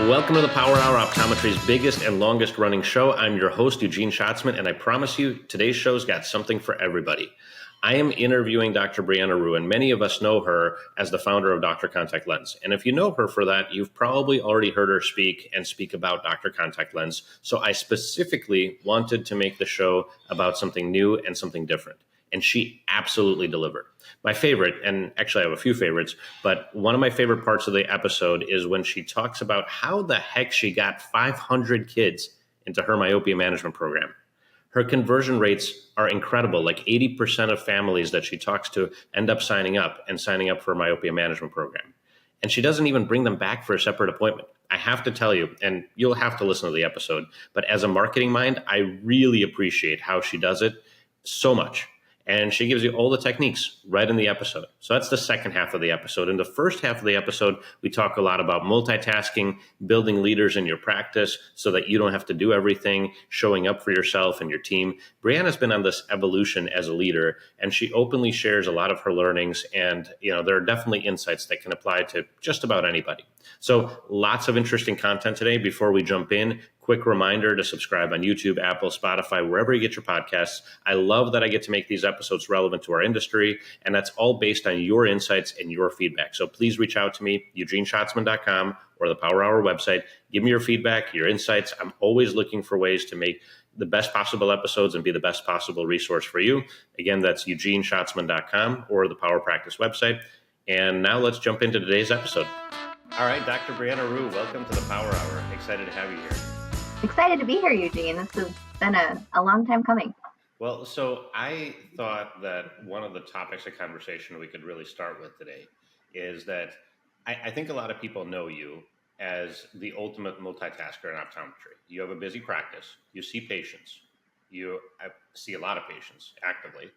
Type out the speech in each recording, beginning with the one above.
Welcome to the Power Hour, Optometry's biggest and longest running show. I'm your host, Eugene Shatsman, and I promise you, today's show's got something for everybody. I am interviewing Dr. Brianna Rhue, and many of us know her as the founder of Dr. Contact Lens. And if you know her for that, you've probably already heard her speak about Dr. Contact Lens. So I specifically wanted to make the show about something new and something different. And she absolutely delivered. My favorite, and actually I have a few favorites, but one of my favorite parts of the episode is when she talks about how the heck she got 500 kids into her myopia management program. Her conversion rates are incredible. Like 80% of families that she talks to end up signing up for a myopia management program. And she doesn't even bring them back for a separate appointment. I have to tell you, and you'll have to listen to the episode, but as a marketing mind, I really appreciate how she does it so much. And she gives you all the techniques right in the episode. So that's the second half of the episode. In the first half of the episode, we talk a lot about multitasking, building leaders in your practice so that you don't have to do everything, showing up for yourself and your team. Brianna's been on this evolution as a leader, and she openly shares a lot of her learnings. And there are definitely insights that can apply to just about anybody. So lots of interesting content today. Before we jump in, quick reminder to subscribe on YouTube, Apple, Spotify, wherever you get your podcasts. I love that I get to make these episodes relevant to our industry, and that's all based on your insights and your feedback. So please reach out to me, eugeneshatsman.com or the Power Hour website. Give me your feedback, your insights. I'm always looking for ways to make the best possible episodes and be the best possible resource for you. Again, that's eugeneshatsman.com or the Power Practice website. And now let's jump into today's episode. All right, Dr. Brianna Rhue, welcome to the Power Hour. Excited to have you here. Excited to be here, Eugene. This has been a long time coming. Well, so I thought that one of the topics of conversation we could really start with today is that I think a lot of people know you as the ultimate multitasker in optometry. You have a busy practice. You see patients. I see a lot of patients actively.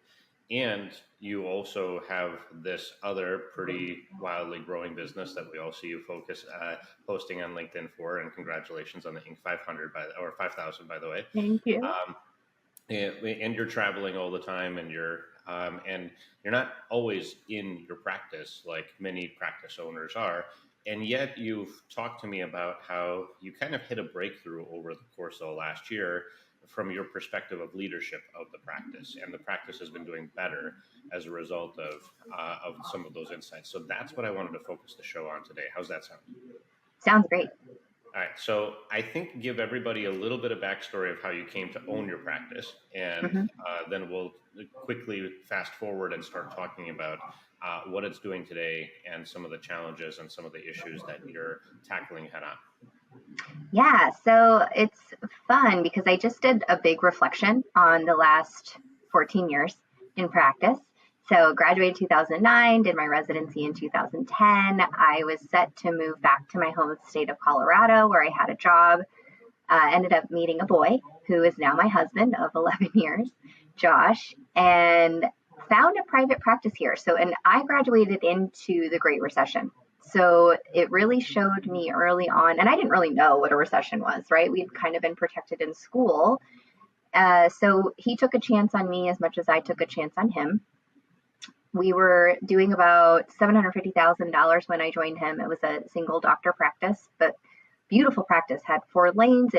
And you also have this other pretty wildly growing business that we all see you posting on LinkedIn for. And congratulations on the Inc. 500 or 5,000, by the way. Thank you. And you're traveling all the time, and you're not always in your practice like many practice owners are. And yet you've talked to me about how you kind of hit a breakthrough over the course of the last year from your perspective of leadership of the practice, and the practice has been doing better as a result of some of those insights. So that's what I wanted to focus the show on today. How's that sound? Sounds great. All right. So I think give everybody a little bit of backstory of how you came to own your practice, and then we'll quickly fast forward and start talking about what it's doing today and some of the challenges and some of the issues that you're tackling head on. Yeah, so it's fun because I just did a big reflection on the last 14 years in practice. So graduated 2009, did my residency in 2010. I was set to move back to my home state of Colorado where I had a job. Ended up meeting a boy who is now my husband of 11 years, Josh, and found a private practice here. And I graduated into the Great Recession. So it really showed me early on, and I didn't really know what a recession was, right? We'd kind of been protected in school. So he took a chance on me as much as I took a chance on him. We were doing about $750,000 when I joined him. It was a single doctor practice, but beautiful practice, had 4 lanes.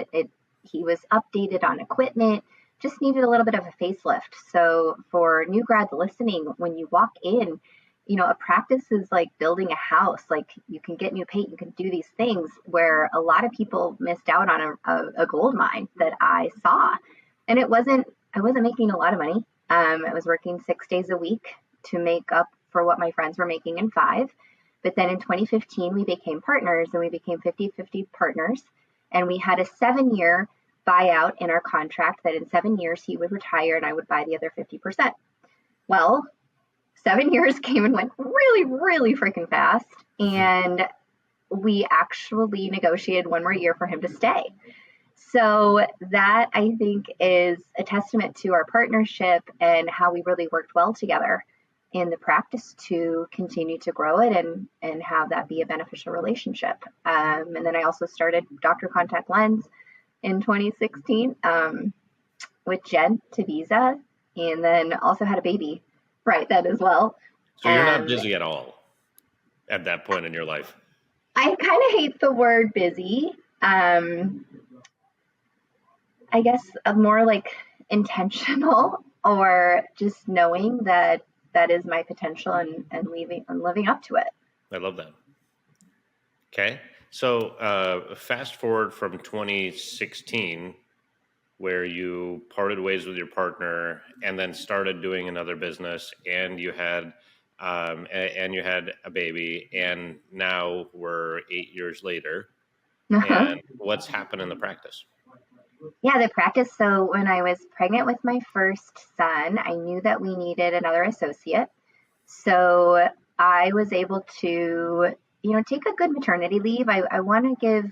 He was updated on equipment, just needed a little bit of a facelift. So for new grads listening, when you walk in, a practice is like building a house. Like you can get new paint, you can do these things where a lot of people missed out on a gold mine that I saw. And I wasn't making a lot of money. I was working 6 days a week to make up for what my friends were making in 5. But then in 2015, we became partners, and we became 50-50 partners. And we had a 7-year buyout in our contract that in 7 years he would retire and I would buy the other 50%. Well, 7 years came and went really, really freaking fast. And we actually negotiated 1 more year for him to stay. So that, I think, is a testament to our partnership and how we really worked well together in the practice to continue to grow it and have that be a beneficial relationship. And then I also started Dr. Contact Lens in 2016 with Jen Taviza, and then also had a baby right then as well. So you're not busy at all at that point in your life? I kind of hate the word busy. Um, I guess a more like intentional or just knowing that that is my potential and living up to it. I love that. Okay. So fast forward from 2016, where you parted ways with your partner and then started doing another business, and you had and you had a baby, and now we're 8 years later. And what's happened in the practice? Yeah, the practice. So when I was pregnant with my first son, I knew that we needed another associate. So I was able to, take a good maternity leave. I want to give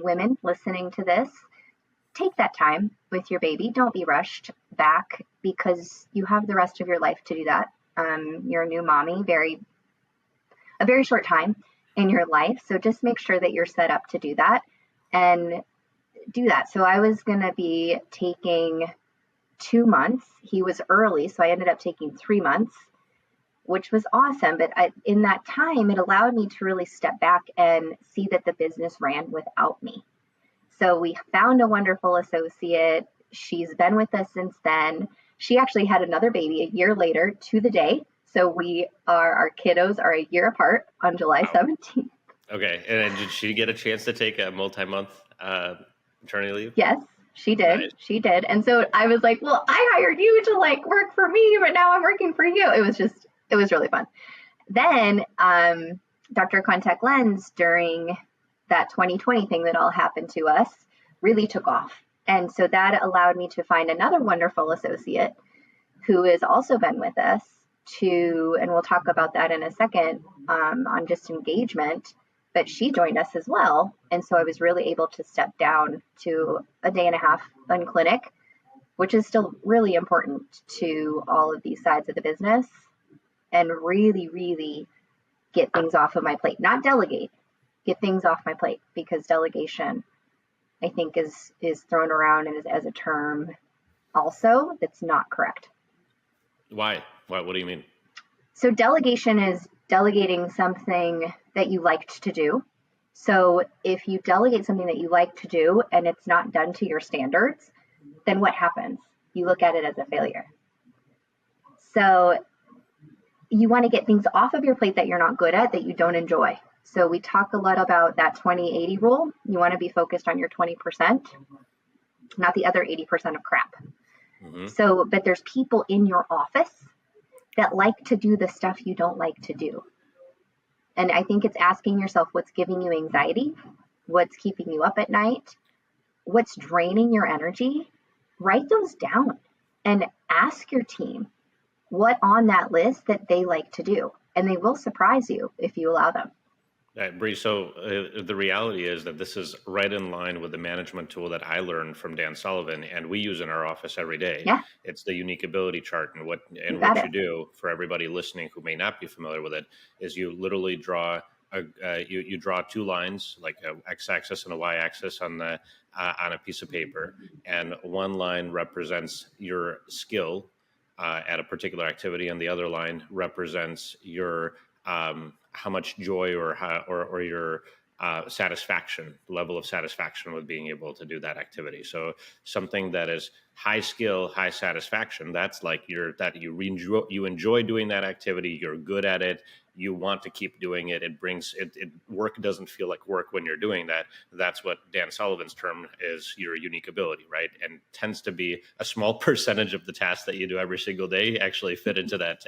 women listening to this, take that time with your baby. Don't be rushed back because you have the rest of your life to do that. You're a new mommy, a very short time in your life. So just make sure that you're set up to do that and do that. So I was going to be taking 2 months. He was early, so I ended up taking 3 months, which was awesome. But in that time, it allowed me to really step back and see that the business ran without me. So we found a wonderful associate. She's been with us since then. She actually had another baby a year later to the day. So our kiddos are a year apart on July 17th. Okay. And did she get a chance to take a multi-month maternity leave? Yes, she did. Nice. She did. And so I was like, well, I hired you to like work for me, but now I'm working for you. It was really fun. Then Dr. Contact Lens, during that 2020 thing that all happened to us, really took off. And so that allowed me to find another wonderful associate who has also been with us and we'll talk about that in a second, on just engagement, but she joined us as well. And so I was really able to step down to a day and a half in clinic, which is still really important to all of these sides of the business, and really, really get things off of my plate, not delegate, get things off my plate, because delegation, I think, is thrown around and as a term also that's not correct. Why? What do you mean? So delegation is delegating something that you liked to do. So if you delegate something that you like to do and it's not done to your standards, then what happens? You look at it as a failure. So you want to get things off of your plate that you're not good at, that you don't enjoy. So we talk a lot about that 20-80 rule. You want to be focused on your 20%, not the other 80% of crap. Mm-hmm. So, but there's people in your office that like to do the stuff you don't like to do. And I think it's asking yourself what's giving you anxiety, what's keeping you up at night, what's draining your energy. Write those down and ask your team what on that list that they like to do. And they will surprise you if you allow them. Bree, so the reality is that this is right in line with the management tool that I learned from Dan Sullivan, and we use in our office every day. Yeah. It's the unique ability chart, and what you do for everybody listening who may not be familiar with it is you literally draw you draw two lines, like a x-axis and a y-axis on a piece of paper, and one line represents your skill at a particular activity, and the other line represents your how much joy or your level of satisfaction with being able to do that activity. So something that is high skill, high satisfaction, that's like you enjoy doing that activity, you're good at it, you want to keep doing it. Work doesn't feel like work when you're doing that. That's what Dan Sullivan's term is, your unique ability, right? And tends to be a small percentage of the tasks that you do every single day actually fit into that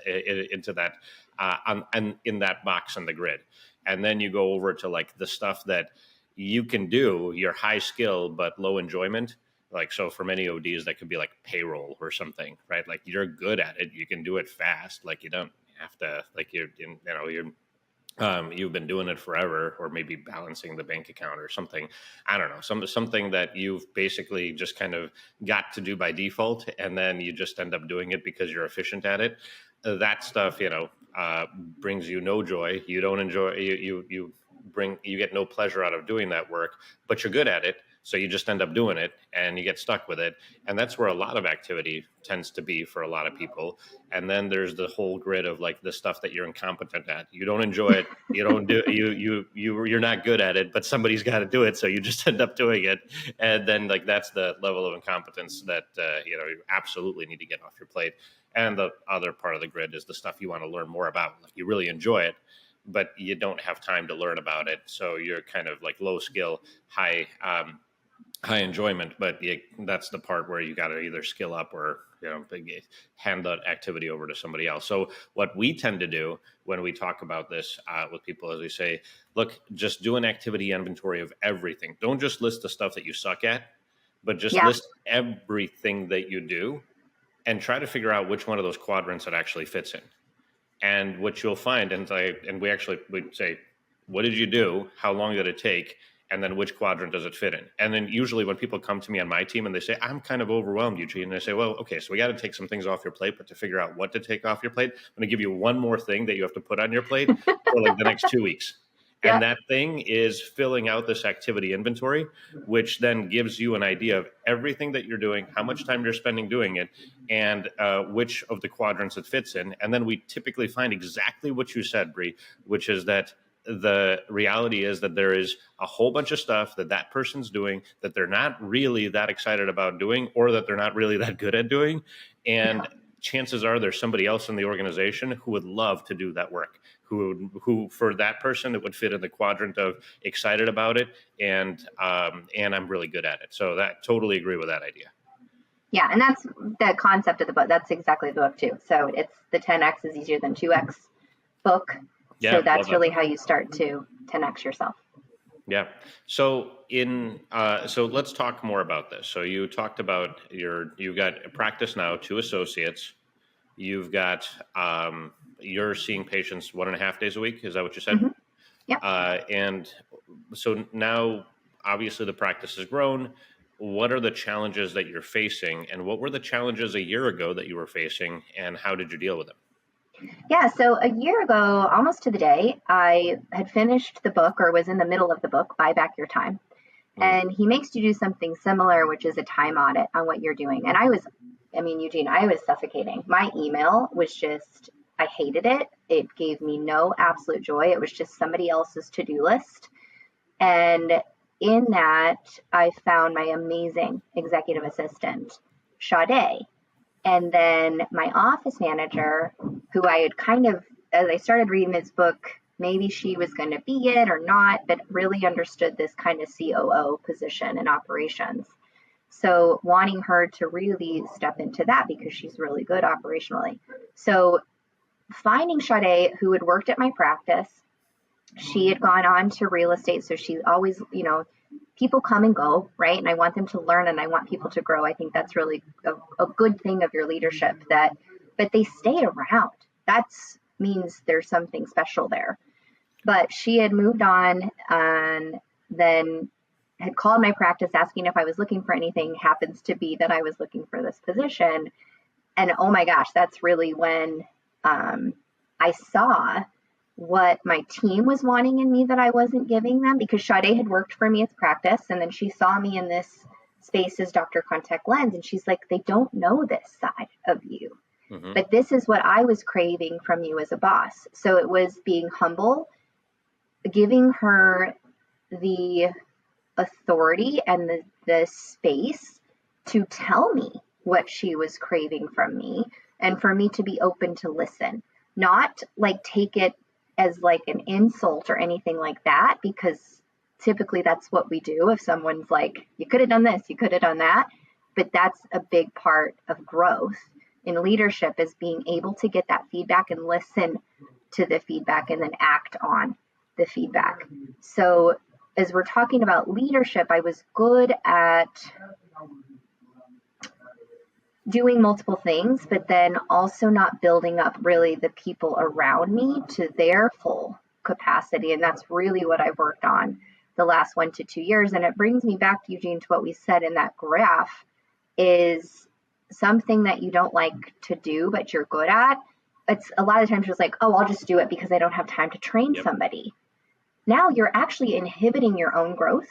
and in that box on the grid. And then you go over to like the stuff that you can do, your high skill but low enjoyment. Like, so for many ODs, that could be like payroll or something, right? Like, you're good at it, you can do it fast. Like, you don't have to, like, you've been doing it forever, or maybe balancing the bank account or something. I don't know, something that you've basically just kind of got to do by default, and then you just end up doing it because you're efficient at it. That stuff, brings you no joy. You don't enjoy. You get no pleasure out of doing that work, but you're good at it. So you just end up doing it and you get stuck with it. And that's where a lot of activity tends to be for a lot of people. And then there's the whole grid of like the stuff that you're incompetent at. You don't enjoy it. You don't do you're not good at it, but somebody's got to do it. So you just end up doing it. And then like that's the level of incompetence that you absolutely need to get off your plate. And the other part of the grid is the stuff you want to learn more about. Like you really enjoy it, but you don't have time to learn about it. So you're kind of like low skill, high enjoyment, but that's the part where you got to either skill up or hand that activity over to somebody else. So what we tend to do when we talk about this with people is we say, look, just do an activity inventory of everything. Don't just list the stuff that you suck at, but just list everything that you do and try to figure out which one of those quadrants it actually fits in. And what you'll find, and we'd say, what did you do? How long did it take? And then which quadrant does it fit in? And then usually when people come to me on my team and they say, I'm kind of overwhelmed, Eugene, and I say, well, okay, so we got to take some things off your plate, but to figure out what to take off your plate, I'm going to give you one more thing that you have to put on your plate for like the next 2 weeks. Yeah. And that thing is filling out this activity inventory, which then gives you an idea of everything that you're doing, how much time you're spending doing it, and which of the quadrants it fits in. And then we typically find exactly what you said, Bree, which is that the reality is that there is a whole bunch of stuff that person's doing that they're not really that excited about doing, or that they're not really that good at doing. And chances are there's somebody else in the organization who would love to do that work, who for that person, it would fit in the quadrant of excited about it. And I'm really good at it. So that totally agree with that idea. Yeah. And that's the concept of the book. That's exactly the book too. So it's the 10X is easier than 2X book. Yeah, so that's really how you start to 10X yourself. Yeah. So so let's talk more about this. So you talked about you've got a practice now, 2 associates. You've got you're seeing patients 1.5 days a week. Is that what you said? Mm-hmm. Yeah. And so now, obviously, the practice has grown. What are the challenges that you're facing, and what were the challenges a year ago that you were facing, and how did you deal with them? Yeah, so a year ago, almost to the day, I had finished the book, or was in the middle of the book, Buy Back Your Time. And he makes you do something similar, which is a time audit on what you're doing. And Eugene, I was suffocating. My email was just, I hated it. It gave me no absolute joy. It was just somebody else's to-do list. And in that, I found my amazing executive assistant, Sade. And then my office manager, who I had kind of, as I started reading this book, maybe she was going to be it or not, but really understood this kind of COO position in operations. So wanting her to really step into that because she's really good operationally. So finding Sade, who had worked at my practice, she had gone on to real estate. So she always, people come and go, right? And I want them to learn and I want people to grow. I think that's really a good thing of your leadership but they stay around. That means there's something special there. But she had moved on and then had called my practice asking if I was looking for anything. Happens to be that I was looking for this position. And oh my gosh, that's really when I saw what my team was wanting in me that I wasn't giving them, because Sade had worked for me as practice. And then she saw me in this space as Dr. Contact Lens. And she's like, they don't know this side of you, but this is what I was craving from you as a boss. So it was being humble, giving her the authority and the space to tell me what she was craving from me, and for me to be open to listen, not like take it as like an insult or anything like that, because typically that's what we do. If someone's like, you could have done this, you could have done that. But that's a big part of growth in leadership, is being able to get that feedback and listen to the feedback and then act on the feedback. So as we're talking about leadership, I was good at doing multiple things, but then also not building up really the people around me to their full capacity. And that's really what I've worked on the last 1 to 2 years. And it brings me back, Eugene, to what we said in that graph, is something that you don't like to do, but you're good at. It's a lot of times just like, oh, I'll just do it because I don't have time to train somebody. Now you're actually inhibiting your own growth.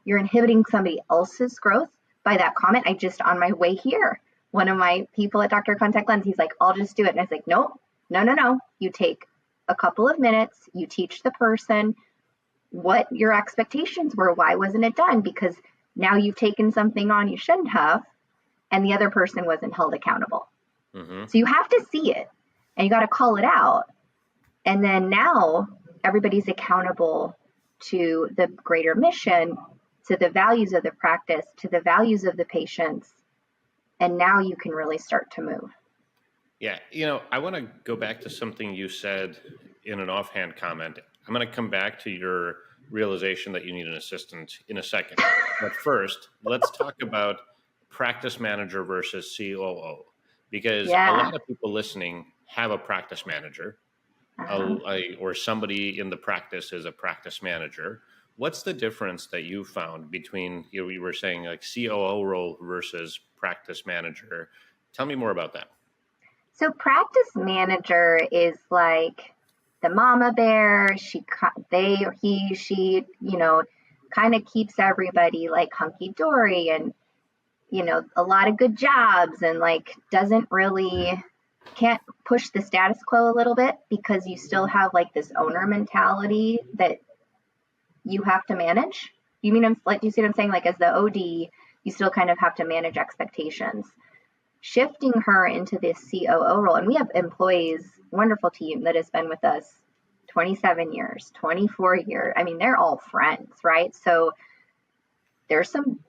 you're inhibiting somebody else's growth by that comment. I just, on my way here, one of my people at Dr. Contact Lens, he's like, I'll just do it. And I was like, nope, no. You take a couple of minutes, you teach the person what your expectations were. Why wasn't it done? Because now you've taken something on you shouldn't have, and the other person wasn't held accountable. Mm-hmm. So you have to see it and you got to call it out. And then now everybody's accountable to the greater mission, to the values of the practice, to the values of the patients. And now you can really start to move. Yeah. I want to go back to something you said in an offhand comment. I'm going to come back to your realization that you need an assistant in a second. But first, let's talk about practice manager versus COO, because a lot of people listening have a practice manager, or somebody in the practice is a practice manager. What's the difference that you found between, you were saying like COO role versus practice manager? Tell me more about that. So practice manager is like the mama bear. She, kind of keeps everybody like hunky dory and, a lot of good jobs, and like can't push the status quo a little bit, because you still have like this owner mentality that you have to manage. Do you see what I'm saying? Like as the OD, you still kind of have to manage expectations. Shifting her into this COO role, and we have employees, wonderful team that has been with us 27 years, 24 years. I mean, they're all friends, right? So there's some,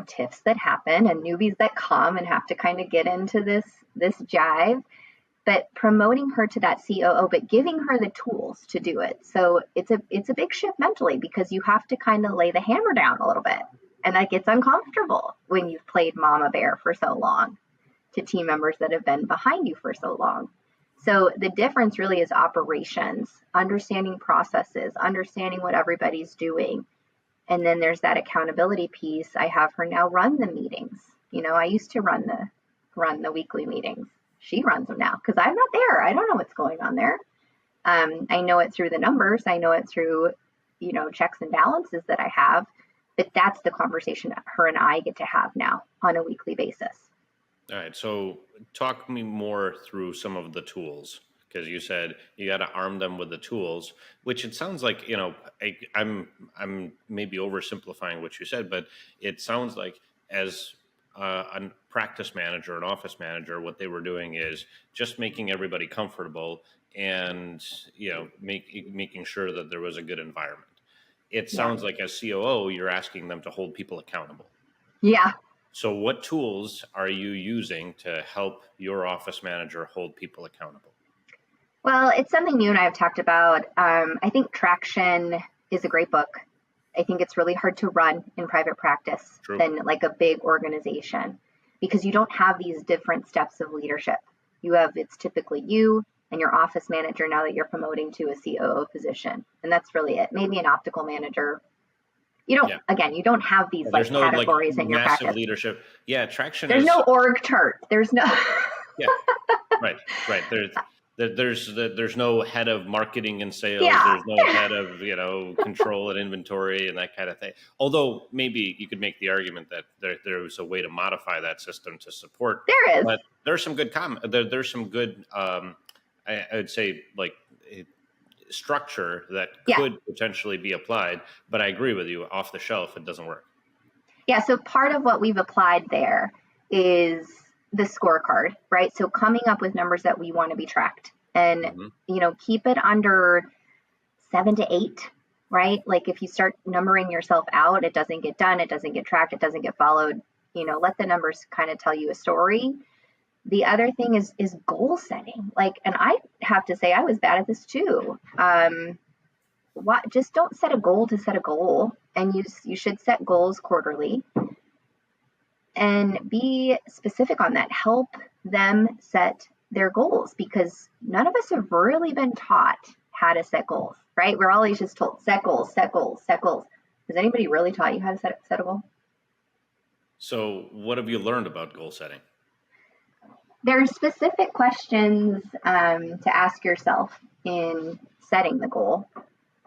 tiffs that happen and newbies that come and have to kind of get into this jive, but promoting her to that COO, but giving her the tools to do it. So it's a big shift mentally, because you have to kind of lay the hammer down a little bit. And that gets uncomfortable when you've played mama bear for so long to team members that have been behind you for so long. So the difference really is operations, understanding processes, understanding what everybody's doing. And then there's that accountability piece. I have her now run the meetings. I used to run the weekly meetings. She runs them now because I'm not there. I don't know what's going on there. I know it through the numbers. I know it through, checks and balances that I have. But that's the conversation that her and I get to have now on a weekly basis. All right. So talk me more through some of the tools, because you said you got to arm them with the tools, which it sounds like, I'm maybe oversimplifying what you said, but it sounds like as a practice manager, an office manager, what they were doing is just making everybody comfortable and, making sure that there was a good environment. It sounds like as COO, you're asking them to hold people accountable. Yeah. So what tools are you using to help your office manager hold people accountable? Well, it's something you and I have talked about. I think Traction is a great book. I think it's really hard to run in private practice than like a big organization, because you don't have these different steps of leadership. It's typically you and your office manager now that you're promoting to a COO position. And that's really it. Maybe an optical manager. You don't have these like categories in your massive practice. Leadership. Yeah, Traction. There's no org chart. There's no. Yeah, right. There's no head of marketing and sales. Yeah. There's no head of control and inventory and that kind of thing. Although maybe you could make the argument that there's a way to modify that system to support. There is. But there's some good there's some good I would say like structure that could potentially be applied. But I agree with you. Off the shelf, it doesn't work. Yeah. So part of what we've applied there is the scorecard, right? So coming up with numbers that we want to be tracked, and keep it under 7 to 8, right? Like if you start numbering yourself out, it doesn't get done, it doesn't get tracked, it doesn't get followed. Let the numbers kind of tell you a story. The other thing is goal setting. And I have to say I was bad at this too. Just don't set a goal to set a goal, and you should set goals quarterly. And be specific on that. Help them set their goals, because none of us have really been taught how to set goals, right? We're always just told set goals, set goals, set goals. Has anybody really taught you how to set a goal? So what have you learned about goal setting? There are specific questions to ask yourself in setting the goal.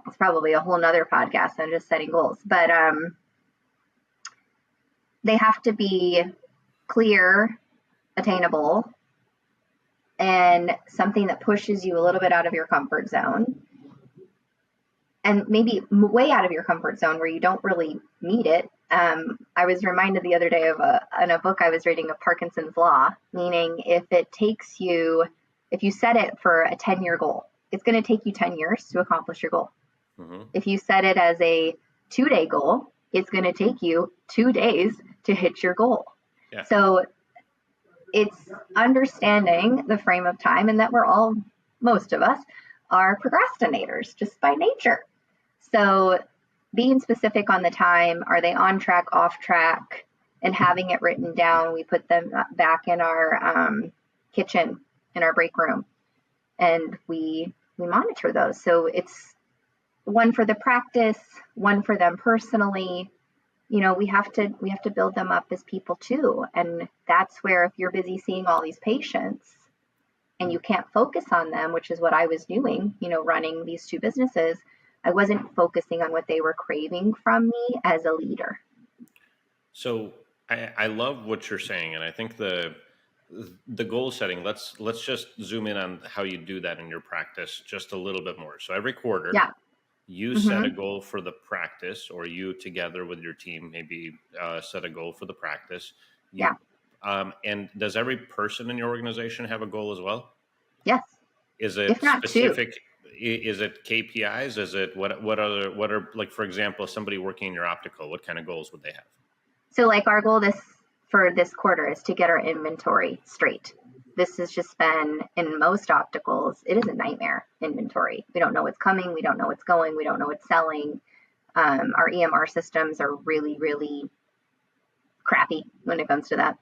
It's probably a whole nother podcast on just setting goals. But they have to be clear, attainable, and something that pushes you a little bit out of your comfort zone, and maybe way out of your comfort zone where you don't really need it. I was reminded the other day of in a book I was reading of Parkinson's Law, meaning if you set it for a 10-year goal, it's going to take you 10 years to accomplish your goal. Mm-hmm. If you set it as a 2-day goal, it's going to take you 2 days to hit your goal. Yeah. So it's understanding the frame of time, and that most of us are procrastinators just by nature. So being specific on the time, are they on track, off track, and having it written down. We put them back in our kitchen, in our break room, and we monitor those. So it's one for the practice, one for them personally. We have to build them up as people too. And that's where, if you're busy seeing all these patients and you can't focus on them, which is what I was doing, running these 2 businesses, I wasn't focusing on what they were craving from me as a leader. So I love what you're saying. And I think the goal setting, let's just zoom in on how you do that in your practice just a little bit more. So every quarter, you mm-hmm. set a goal for the practice, or you together with your team maybe set a goal for the practice. And does every person in your organization have a goal as well? Yes. Is it if not specific? 2. Is it KPIs? Is it what are, like, for example, somebody working in your optical, what kind of goals would they have? So like our goal for this quarter is to get our inventory straight. This has just been, in most opticals, it is a nightmare inventory. We don't know what's coming. We don't know what's going. We don't know what's selling. Our EMR systems are really, really crappy when it comes to that.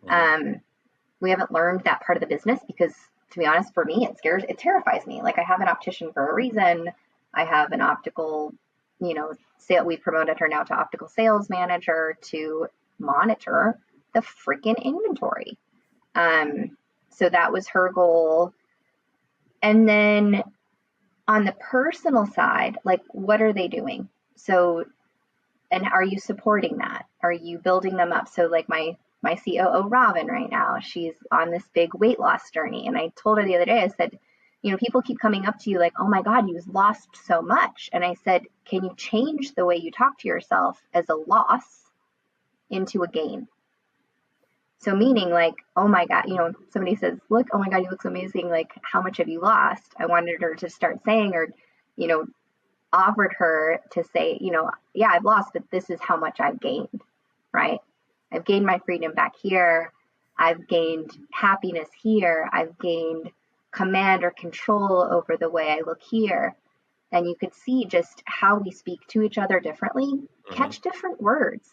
Mm-hmm. We haven't learned that part of the business because, to be honest, for me, it terrifies me. Like, I have an optician for a reason. I have an optical, we've promoted her now to optical sales manager to monitor the freaking inventory. So that was her goal. And then on the personal side, like, what are they doing? So, and are you supporting that? Are you building them up? So like my COO, Robin, right now, she's on this big weight loss journey. And I told her the other day, I said, people keep coming up to you like, oh my God, you've lost so much. And I said, can you change the way you talk to yourself as a loss into a gain? So meaning, like, oh my God, somebody says, look, oh my God, you look so amazing. Like, how much have you lost? I wanted her to start saying, or, offered her to say, yeah, I've lost, but this is how much I've gained, right? I've gained my freedom back here. I've gained happiness here. I've gained command or control over the way I look here. And you could see just how we speak to each other differently, mm-hmm. catch different words.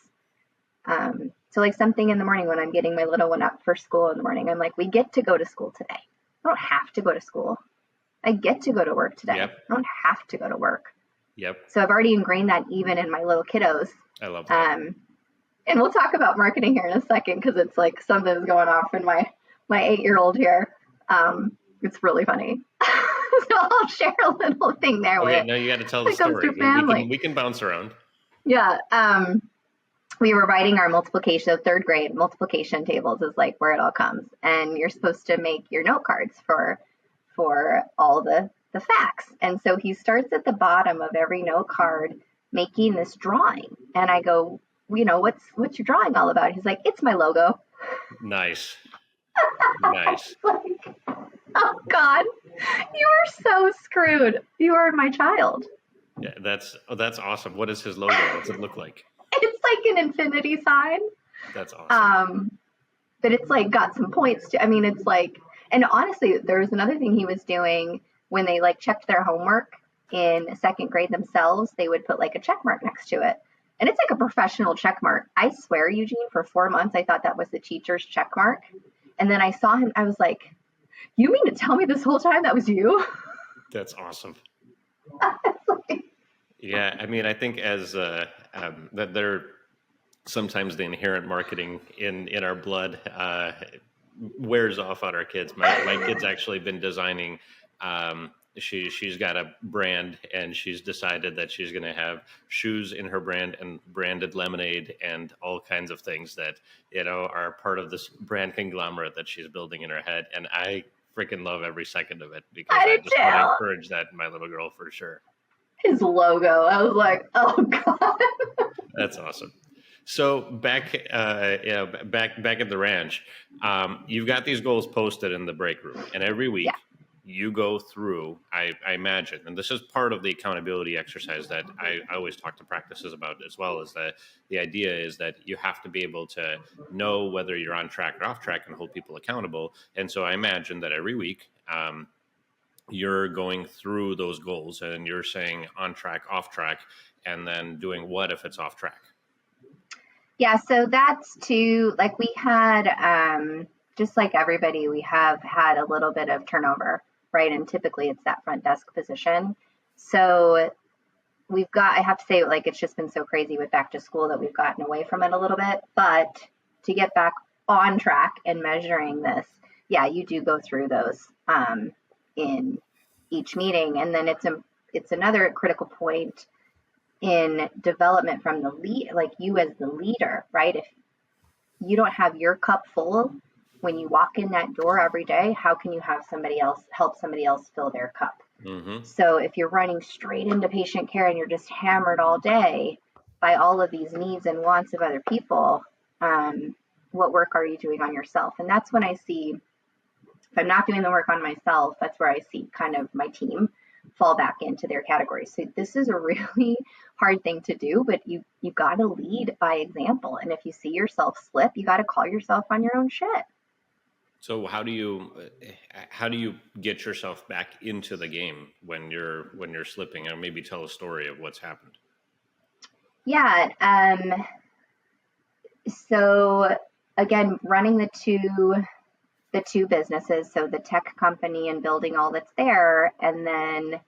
So like something in the morning when I'm getting my little one up for school in the morning, I'm like, we get to go to school today. I don't have to go to school. I get to go to work today. Yep. I don't have to go to work. Yep. So I've already ingrained that even in my little kiddos. I love that. And we'll talk about marketing here in a second, because it's like something's going off in my 8-year-old here. It's really funny. So I'll share a little thing there. Okay, now you got to tell the story. We can bounce around. Yeah. We were writing our multiplication, so 3rd grade multiplication tables is like where it all comes. And you're supposed to make your note cards for all the facts. And so he starts at the bottom of every note card making this drawing. And I go, what's your drawing all about? He's like, it's my logo. Nice. Nice. Like, oh God, you are so screwed. You are my child. Yeah, that's awesome. What is his logo? What's it look like? It's like an infinity sign. That's awesome. But it's like got some points to, it's like, and honestly, there was another thing he was doing when they like checked their homework in 2nd grade themselves, they would put like a check mark next to it. And it's like a professional check mark. I swear, Eugene, for 4 months, I thought that was the teacher's check mark. And then I saw him, I was like, you mean to tell me this whole time that was you? That's awesome. Yeah, I think as that there sometimes the inherent marketing in our blood wears off on our kids. My kids actually been designing she's got a brand, and she's decided that she's going to have shoes in her brand and branded lemonade and all kinds of things that, are part of this brand conglomerate that she's building in her head. And I freaking love every second of it, because I I did just want to too. encourage that in my little girl for sure. His logo, I was like, oh God. That's awesome. So back, back at the ranch, you've got these goals posted in the break room, and every Yeah. week you go through. I imagine, and this is part of the accountability exercise that I always talk to practices about as well. Is that the idea is that you have to be able to know whether you're on track or off track and hold people accountable. And so I imagine that every week. You're going through those goals and you're saying on track, off track, and then doing what if it's off track. Yeah, so that's like we had, just like everybody, we have had a little bit of turnover, right? And typically it's that front desk position. So I have to say, like, it's just been so crazy with back to school that we've gotten away from it a little bit. But to get back on track and measuring this, yeah, you do go through those in each meeting. And then it's another critical point in development from the lead, like you as the leader, right? If you don't have your cup full when you walk in that door every day, how can you have somebody else help somebody else fill their cup? Mm-hmm. So if you're running straight into patient care and you're just hammered all day by all of these needs and wants of other people, what work are you doing on yourself? And that's when I see, if I'm not doing the work on myself, that's where I see kind of my team fall back into their categories. So this is a really hard thing to do, but you got to lead by example. And if you see yourself slip, you got to call yourself on your own shit. So how do you get yourself back into the game when you're slipping? Or maybe tell a story of what's happened. Yeah. So again, running the two businesses, so the tech company and building all that's there, and then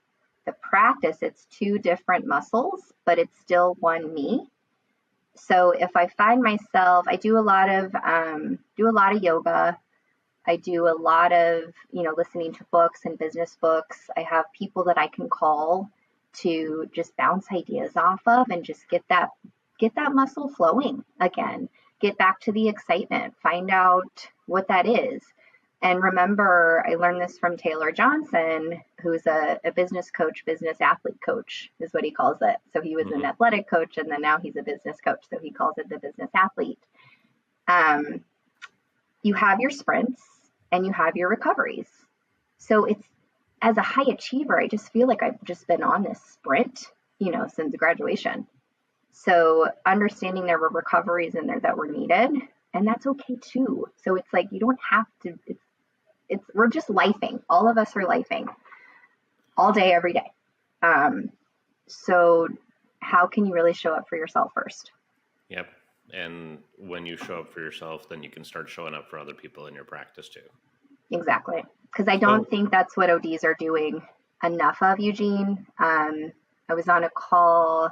the practice, it's two different muscles, but it's still one me. So if I find myself, I do a lot of yoga. I do a lot of, listening to books and business books. I have people that I can call to just bounce ideas off of and just get that muscle flowing again. Get back to the excitement, find out what that is. And remember, I learned this from Taylor Johnson, who's a business coach, business athlete coach is what he calls it. So he was an athletic coach, and then now he's a business coach. So he calls it the business athlete. You have your sprints and you have your recoveries. So it's, as a high achiever, I just feel like I've just been on this sprint, since graduation. So understanding there were recoveries in there that were needed, and that's okay too. So it's like, you don't have to, we're just lifing. All of us are lifing all day, every day. So how can you really show up for yourself first? Yep. And when you show up for yourself, then you can start showing up for other people in your practice too. Exactly. Because I don't think that's what ODs are doing enough of, Eugene. I was on a call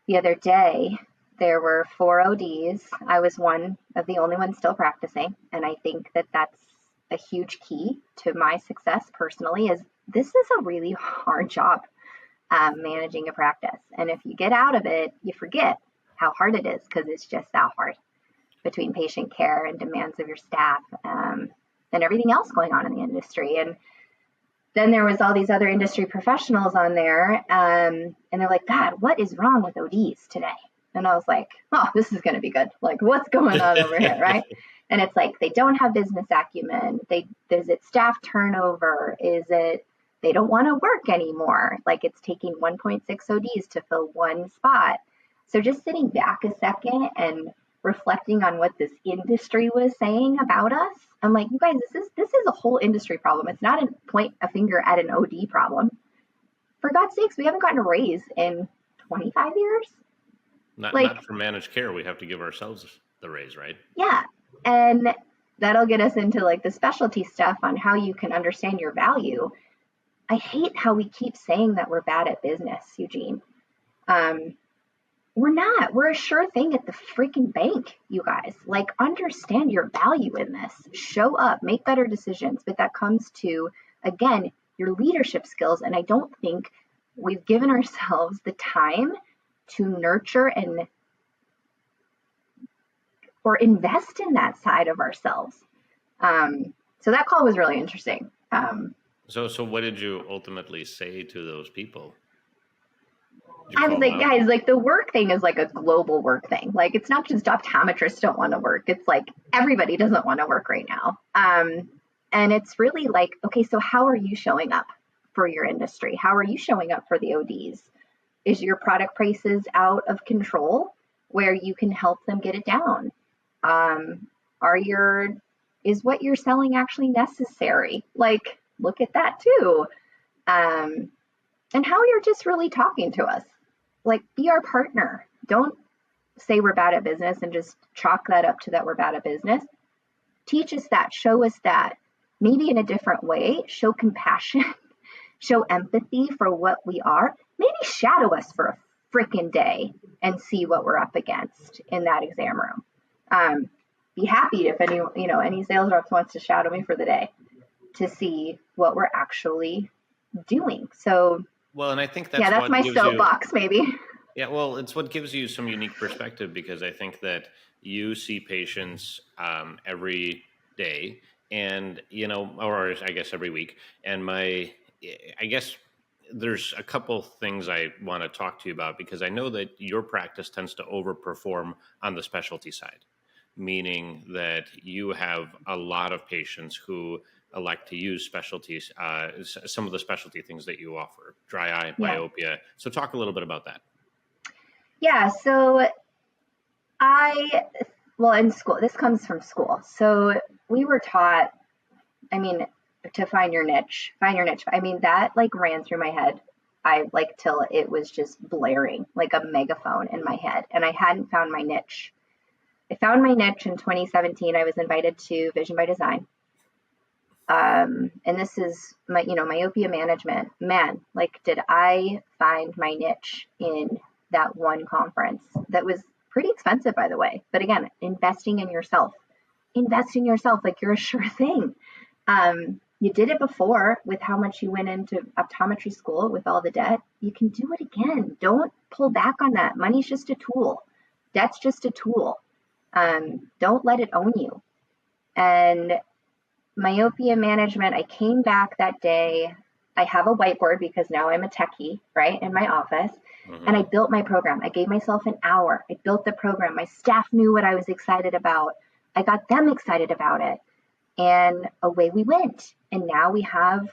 the other day. There were 4 ODs. I was one of the only ones still practicing. And I think that that's a huge key to my success personally, is this is a really hard job, managing a practice. And if you get out of it, you forget how hard it is, because it's just that hard between patient care and demands of your staff, and everything else going on in the industry. And then there was all these other industry professionals on there, and they're like, God, what is wrong with ODs today? And I was like, oh, this is going to be good. Like, what's going on over here, right? And it's like, they don't have business acumen. Is it staff turnover? Is it they don't want to work anymore? Like, it's taking 1.6 ODs to fill one spot. So just sitting back a second and reflecting on what this industry was saying about us, I'm like, you guys, this is a whole industry problem. It's not a point a finger at an OD problem. For God's sakes, we haven't gotten a raise in 25 years. Not for managed care. We have to give ourselves the raise, right? Yeah. And that'll get us into like the specialty stuff on how you can understand your value. I hate how we keep saying that we're bad at business, Eugene. We're not. We're a sure thing at the freaking bank, you guys. Like, understand your value in this. Show up, make better decisions. But that comes to again, your leadership skills. And I don't think we've given ourselves the time to nurture or invest in that side of ourselves. So that call was really interesting. So what did you ultimately say to those people? I was like, guys, like the work thing is like a global work thing. Like it's not just optometrists don't want to work. It's like everybody doesn't want to work right now. And it's really like, okay, so how are you showing up for your industry? How are you showing up for the ODs? Is your product prices out of control where you can help them get it down? Is what you're selling actually necessary? Like, look at that too. And how you're just really talking to us. Like, be our partner. Don't say we're bad at business and just chalk that up to that we're bad at business. Teach us that, show us that, maybe in a different way, show compassion, show empathy for what we are, maybe shadow us for a freaking day and see what we're up against in that exam room. Be happy if any sales reps wants to shadow me for the day to see what we're actually doing. So, well, and I think that's that's my soapbox, maybe. Yeah, well, it's what gives you some unique perspective, because I think that you see patients every day, and or I guess every week. And I guess there's a couple things I want to talk to you about, because I know that your practice tends to overperform on the specialty side, meaning that you have a lot of patients who elect to use specialties, some of the specialty things that you offer, dry eye, myopia. So talk a little bit about that. Yeah, so in school, this comes from school. So we were taught, to find your niche. I mean, that like ran through my head. Till it was just blaring like a megaphone in my head, and I hadn't found my niche. I found my niche in 2017. I was invited to Vision by Design. And this is myopia management. Man, like, did I find my niche in that one conference that was pretty expensive, by the way. But again, invest in yourself like you're a sure thing. You did it before with how much you went into optometry school with all the debt. You can do it again. Don't pull back on that. Money's just a tool. Debt's just a tool. Don't let it own you. And myopia management, I came back that day. I have a whiteboard because now I'm a techie, right, in my office. Mm-hmm. And I built my program. I gave myself an hour. I built the program. My staff knew what I was excited about. I got them excited about it. And away we went. And now we have,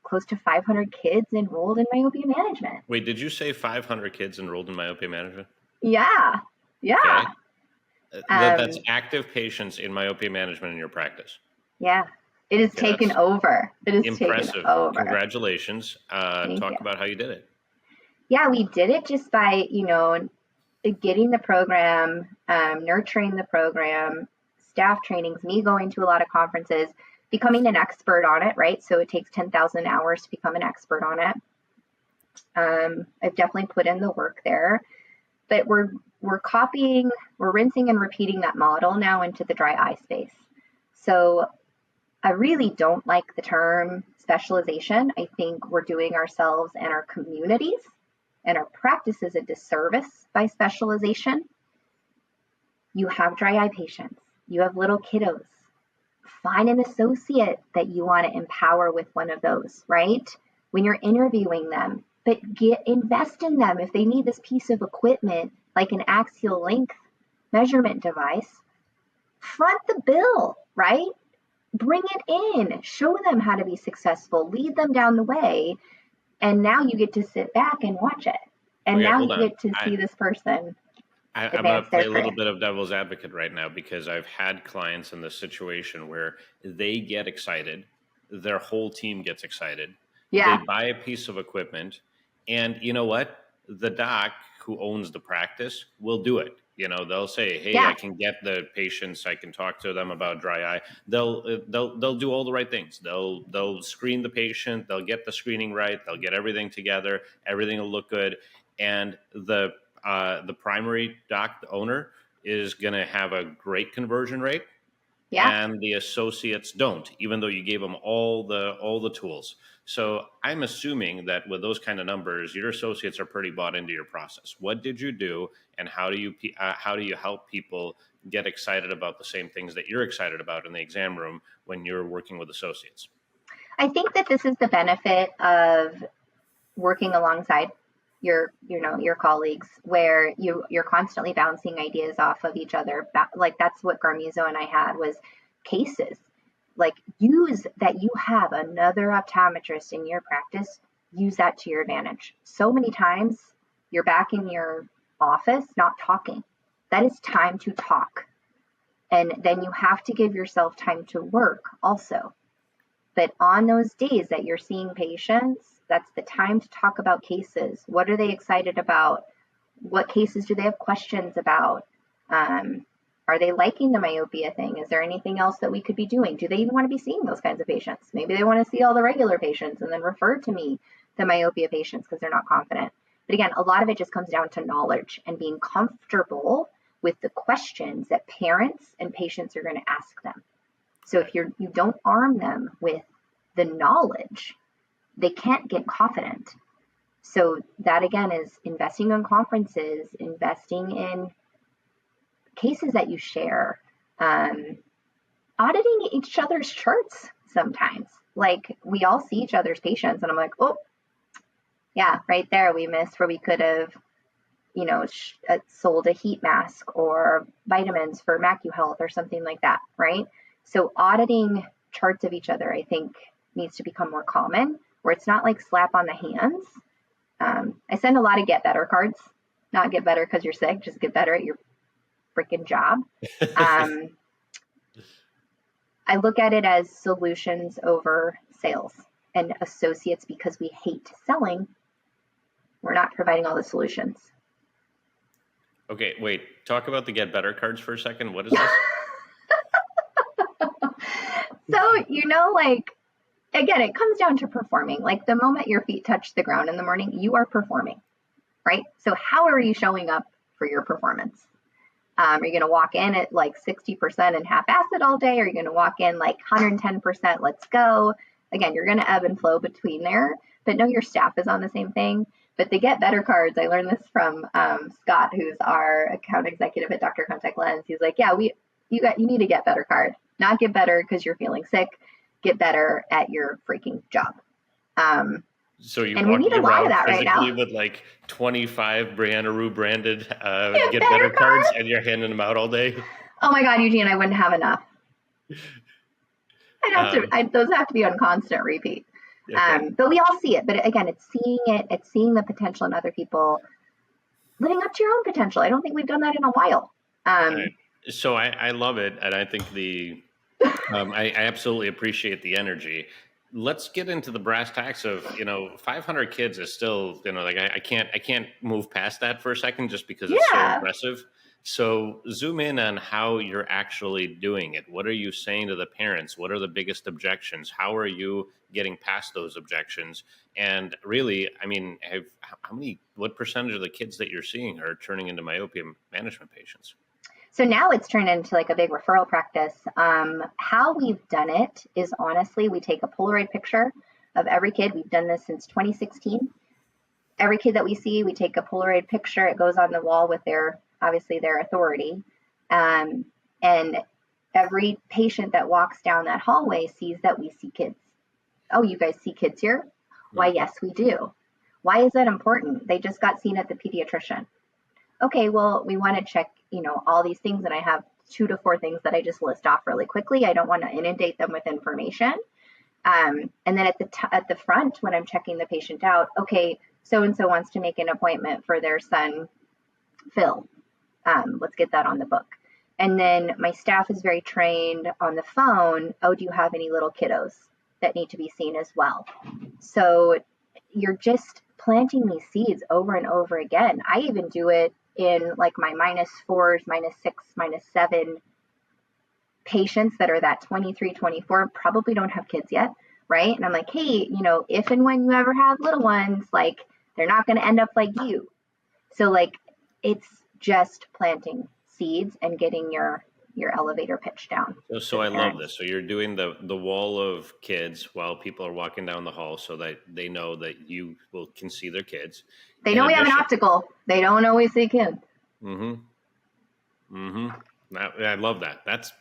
close to 500 kids enrolled in myopia management. Wait, did you say 500 kids enrolled in myopia management? Yeah. Okay. That's active patients in myopia management in your practice. Yeah. It is taken over. It is impressive. Taken over. Congratulations. Talk about how you did it. Yeah, we did it just by, getting the program, nurturing the program, staff trainings, me going to a lot of conferences, becoming an expert on it, right? So it takes 10,000 hours to become an expert on it. I've definitely put in the work there, but we're rinsing and repeating that model now into the dry eye space. So I really don't like the term specialization. I think we're doing ourselves and our communities and our practices a disservice by specialization. You have dry eye patients. You have little kiddos. Find an associate that you want to empower with one of those, right? When you're interviewing them, but invest in them. If they need this piece of equipment, like an axial length measurement device, front the bill, right? Bring it in, show them how to be successful, lead them down the way. And now you get to sit back and watch it. And now you get to see this person. I'm going to play a little bit of devil's advocate right now, because I've had clients in this situation where they get excited. Their whole team gets excited. Yeah. They buy a piece of equipment, and you know what? The doc who owns the practice will do it. They'll say, "Hey, I can get the patients. I can talk to them about dry eye." They'll do all the right things. They'll screen the patient. They'll get the screening right. They'll get everything together. Everything will look good. And the primary doc, the owner, is going to have a great conversion rate, Yeah. and the associates don't, even though you gave them all the tools. So I'm assuming that with those kind of numbers, your associates are pretty bought into your process. What did you do, and how do you help people get excited about the same things that you're excited about in the exam room when you're working with associates? I think that this is the benefit of working alongside your colleagues, where you're constantly bouncing ideas off of each other. Like that's what Garmizo and I had, was cases. Like, use that you have another optometrist in your practice, use that to your advantage. So many times you're back in your office not talking. That is time to talk. And then you have to give yourself time to work also. But on those days that you're seeing patients, that's the time to talk about cases. What are they excited about? What cases do they have questions about? Are they liking the myopia thing? Is there anything else that we could be doing? Do they even want to be seeing those kinds of patients? Maybe they want to see all the regular patients and then refer to me the myopia patients because they're not confident. But again, a lot of it just comes down to knowledge and being comfortable with the questions that parents and patients are going to ask them. So if you don't arm them with the knowledge, they can't get confident. So that again is investing in conferences, investing in cases that you share, auditing each other's charts sometimes. Like, we all see each other's patients and I'm like, oh, yeah, right there we missed where we could have, sold a heat mask or vitamins for MacuHealth or something like that, right? So auditing charts of each other, I think, needs to become more common, where it's not like slap on the hands. I send a lot of get better cards, not get better because you're sick, just get better at your freaking job. I look at it as solutions over sales, and associates, because we hate selling, we're not providing all the solutions. Okay, wait, talk about the get better cards for a second. What is this? So, again, it comes down to performing. Like, the moment your feet touch the ground in the morning, you are performing, right? So how are you showing up for your performance? Are you going to walk in at like 60% and half-assed all day? Or are you going to walk in like 110%, let's go? Again, you're going to ebb and flow between there, but know your staff is on the same thing. But the get better cards, I learned this from Scott, who's our account executive at Dr. Contact Lens. He's like, yeah, you need a get better card. Not get better because you're feeling sick. Get better at your freaking job. So you and we need a lot of that right now. With like 25 Brianna Rhue branded get better cards, and you're handing them out all day. Oh my God, Eugene, I wouldn't have enough. Those have to be on constant repeat. Okay. But we all see it. But again, it's seeing the potential in other people, living up to your own potential. I don't think we've done that in a while. Right. So I love it, and I think I absolutely appreciate the energy. Let's get into the brass tacks of 500 kids is still like I can't move past that for a second just because it's so impressive. So zoom in on how you're actually doing it. What are you saying to the parents? What are the biggest objections? How are you getting past those objections? And really, I mean, what percentage of the kids that you're seeing are turning into myopia management patients? So now it's turned into like a big referral practice. How we've done it is, honestly, we take a Polaroid picture of every kid. We've done this since 2016. Every kid that we see, we take a Polaroid picture. It goes on the wall with their authority. And every patient that walks down that hallway sees that we see kids. Oh, you guys see kids here? Why, yes, we do. Why is that important? They just got seen at the pediatrician. Okay, well, we want to check, all these things, and I have 2 to 4 things that I just list off really quickly. I don't want to inundate them with information. And then at the front, when I'm checking the patient out, okay, so-and-so wants to make an appointment for their son, Phil. Let's get that on the book. And then my staff is very trained on the phone. Oh, do you have any little kiddos that need to be seen as well? So you're just planting these seeds over and over again. I even do it in like my -4s, -6, -7 patients that are that 23, 24, probably don't have kids yet, right? And I'm like, hey, if and when you ever have little ones, like, they're not going to end up like you. So like, it's just planting seeds and getting your your elevator pitch down to So the I love parents. this. So you're doing the wall of kids while people are walking down the hall, so that they know that you can see their kids. They In know we have an addition, optical. They don't always see kids. mm-hmm, I love that. That's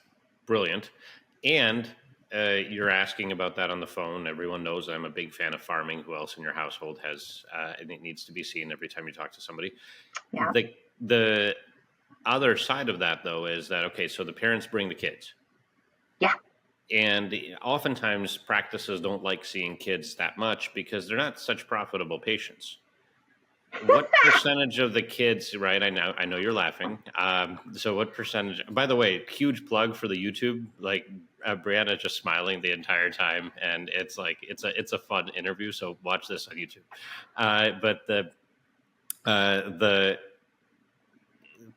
brilliant. And you're asking about that on the phone. Everyone knows I'm a big fan of farming. Who else in your household has? And it needs to be seen every time you talk to somebody. Yeah. The other side of that, though, is that okay? So the parents bring the kids. Yeah. And oftentimes practices don't like seeing kids that much because they're not such profitable patients. What percentage of the kids, right? I know you're laughing. So what percentage, by the way, huge plug for the YouTube, like Brianna just smiling the entire time. And it's like, it's a fun interview. So watch this on YouTube. But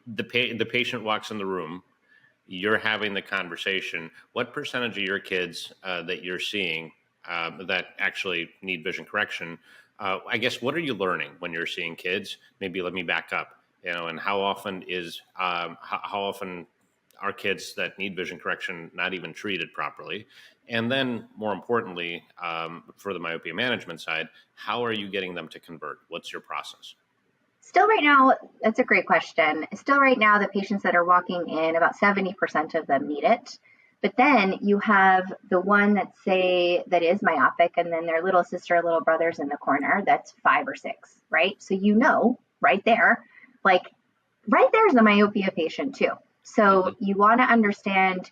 the patient walks in the room, you're having the conversation. What percentage of your kids that you're seeing that actually need vision correction? I guess, what are you learning when you're seeing kids? Maybe let me back up. And how often how often are kids that need vision correction not even treated properly? And then, more importantly, for the myopia management side, how are you getting them to convert? What's your process? Still right now, that's a great question. Still right now, the patients that are walking in, about 70% of them need it. But then you have the one that that is myopic, and then their little sister or little brother's in the corner, that's 5 or 6, right? So right there, like right there's a myopia patient too. So you want to understand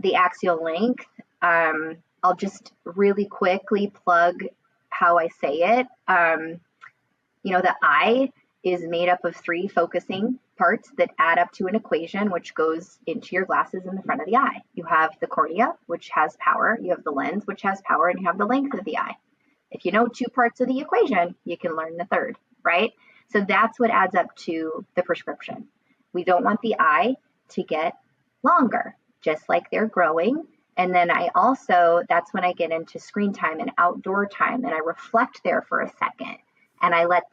the axial length. I'll just really quickly plug how I say it. The eye is made up of 3 focusing parts that add up to an equation, which goes into your glasses in the front of the eye. You have the cornea, which has power. You have the lens, which has power, and you have the length of the eye. If you know 2 parts of the equation, you can learn the third, right? So that's what adds up to the prescription. We don't want the eye to get longer, just like they're growing. And then that's when I get into screen time and outdoor time, and I reflect there for a second. And I let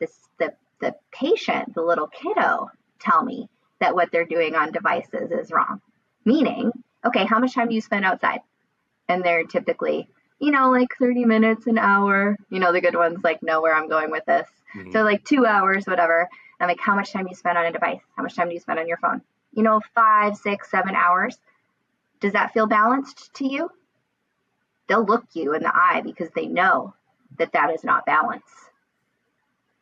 the patient, the little kiddo, tell me that what they're doing on devices is wrong. Meaning, okay, how much time do you spend outside? And they're typically, like 30 minutes, an hour. The good ones like know where I'm going with this. Mm-hmm. So like 2 hours, whatever. And I'm like, how much time do you spend on a device? How much time do you spend on your phone? 5, 6, 7 hours. Does that feel balanced to you? They'll look you in the eye because they know that that is not balance.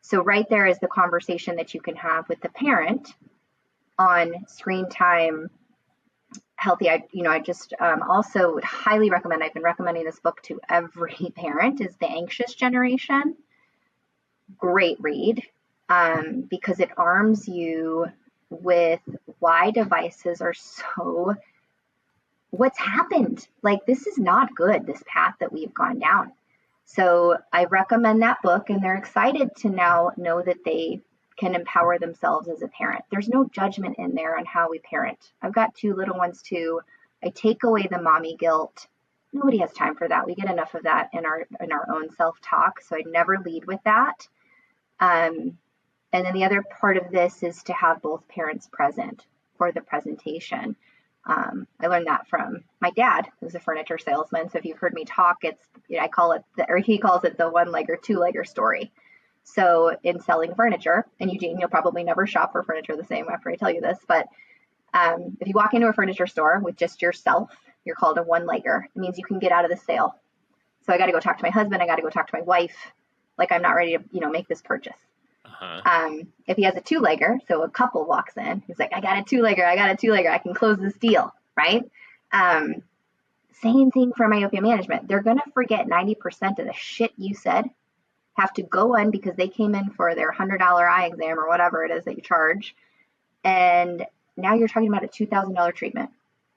So right there is the conversation that you can have with the parent on screen time, healthy. I just also would highly recommend, I've been recommending this book to every parent, is The Anxious Generation. Great read because it arms you with why devices are what's happened. Like, this is not good, this path that we've gone down. So I recommend that book, and they're excited to now know that they can empower themselves as a parent. There's no judgment in there on how we parent. I've got 2 little ones too. I take away the mommy guilt. Nobody has time for that. We get enough of that in our own self-talk. So I never lead with that. And then the other part of this is to have both parents present for the presentation. I learned that from my dad, who's a furniture salesman. So if you've heard me talk, he calls it the 1-legger, 2-legger story. So in selling furniture, and Eugene, you'll probably never shop for furniture the same after I tell you this, but if you walk into a furniture store with just yourself, you're called a 1-legger. It means you can get out of the sale. So I got to go talk to my husband. I got to go talk to my wife. Like, I'm not ready to, make this purchase. If he has a 2-legger, so a couple walks in, he's like, I got a 2-legger, I can close this deal, right? Same thing for myopia management. They're going to forget 90% of the shit you said, have to go in because they came in for their $100 eye exam or whatever it is that you charge. And now you're talking about a $2,000 treatment.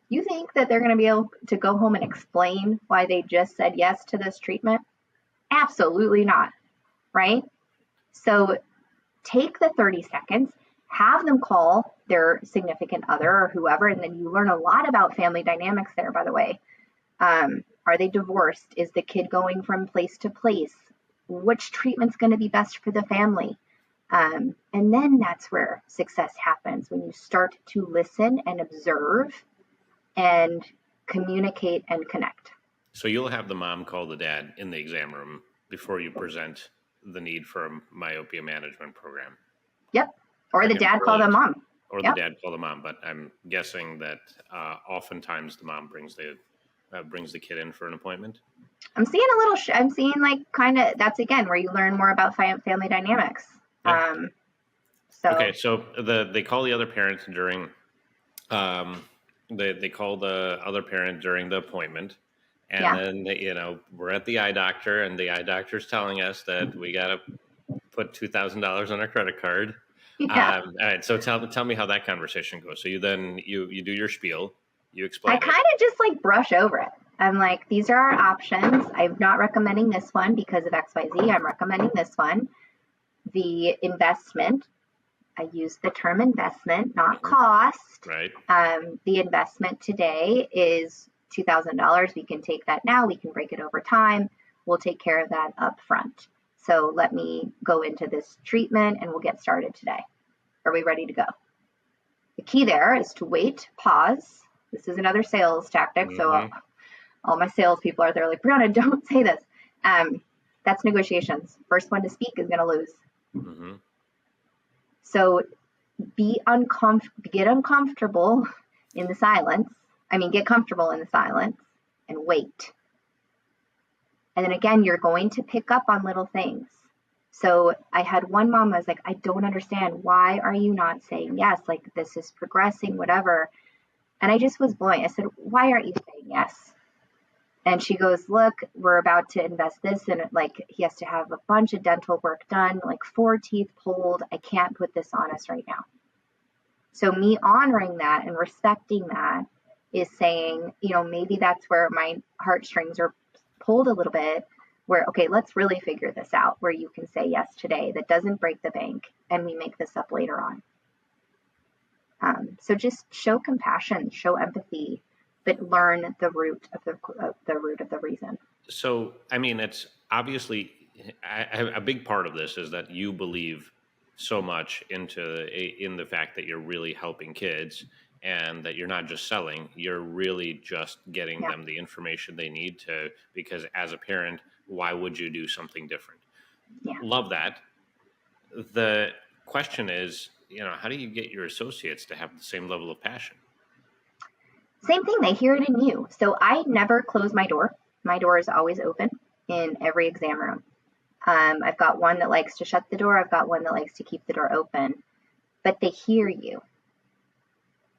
You think that they're going to be able to go home and explain why they just said yes to this treatment? Absolutely not, right? So take the 30 seconds, have them call their significant other or whoever, and then you learn a lot about family dynamics there, by the way. Are they divorced? Is the kid going from place to place? Which treatment's going to be best for the family? And then that's where success happens, when you start to listen and observe and communicate and connect. So you'll have the mom call the dad in the exam room before you present the need for a myopia management program. Yep. Or the dad call the mom. Or the dad call the mom. But I'm guessing that oftentimes the mom brings the kid in for an appointment. I'm seeing I'm seeing like kind of, that's again where you learn more about family dynamics. Yeah. So they call the other parent during they call the other parent during the appointment, and then we're at the eye doctor, and the eye doctor's telling us that we got to put $2,000 on our credit card. Yeah. All right, so tell me how that conversation goes. So you do your spiel, you explain. I kind of just like brush over it. I'm like, these are our options. I'm not recommending this one because of XYZ. I'm recommending this one. The investment, I use the term investment, not cost. Right. The investment today is $2,000. We can take that now. We can break it over time. We'll take care of that up front. So let me go into this treatment and we'll get started today. Are we ready to go? The key there is to wait, pause. This is another sales tactic. So all my salespeople are there like, Brianna, don't say this. That's negotiations. First one to speak is going to lose. Mm-hmm. So get uncomfortable in the silence. Get comfortable in the silence and wait. And then again, you're going to pick up on little things. So I had one mom, I was like, I don't understand. Why are you not saying yes? Like, this is progressing, whatever. And I just was blank. I said, why aren't you saying yes? And she goes, look, we're about to invest this. And like, he has to have a bunch of dental work done, like 4 teeth pulled. I can't put this on us right now. So me honoring that and respecting that is saying, maybe that's where my heartstrings are pulled a little bit, where, okay, let's really figure this out, where you can say yes today, that doesn't break the bank, and we make this up later on. So just show compassion, show empathy, but learn the root of the reason. So, it's obviously a big part of this is that you believe so much in the fact that you're really helping kids, and that you're not just selling, you're really just getting them the information they need to, because as a parent, why would you do something different? Yeah. Love that. The question is, how do you get your associates to have the same level of passion? Same thing, they hear it in you. So I never close my door. My door is always open in every exam room. I've got one that likes to shut the door. I've got one that likes to keep the door open, but they hear you.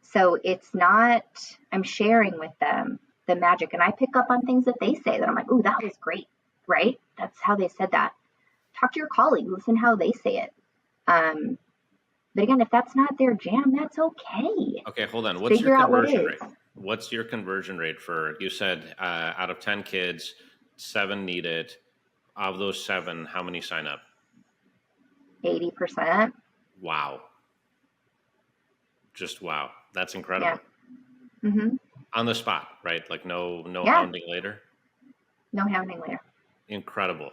So it's not, I'm sharing with them the magic, and I pick up on things that they say that I'm like, ooh, that was great, right? That's how they said that. Talk to your colleague, listen how they say it. But again, if that's not their jam, that's okay. Okay, hold on. What's your conversion rate? What's your conversion rate for, you said out of 10 kids, 7 need it. Of those 7, how many sign up? 80%. Wow. Just wow. That's incredible. Yeah. Mm-hmm. On the spot, right? Like no hounding later? No hounding later. Incredible.